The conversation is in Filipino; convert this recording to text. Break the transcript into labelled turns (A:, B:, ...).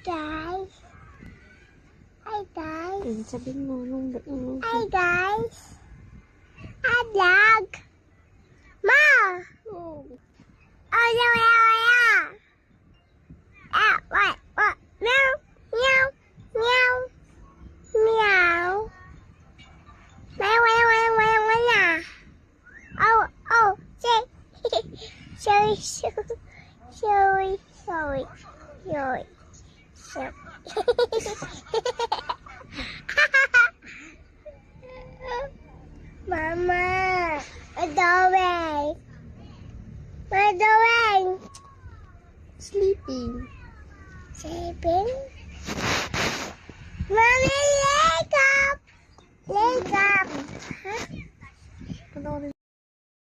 A: guys. Hi guys.
B: Sabihin mo nung
A: Hi guys. Hi vlog. Ma. Oh yeah yeah. What? Meow meow meow meow. Meow meow meow meow meow. Oh sorry. Mama, what doing?
B: Sleeping.
A: Sleeping? Mommy, wake up! Wake up! Huh?
B: Panoorin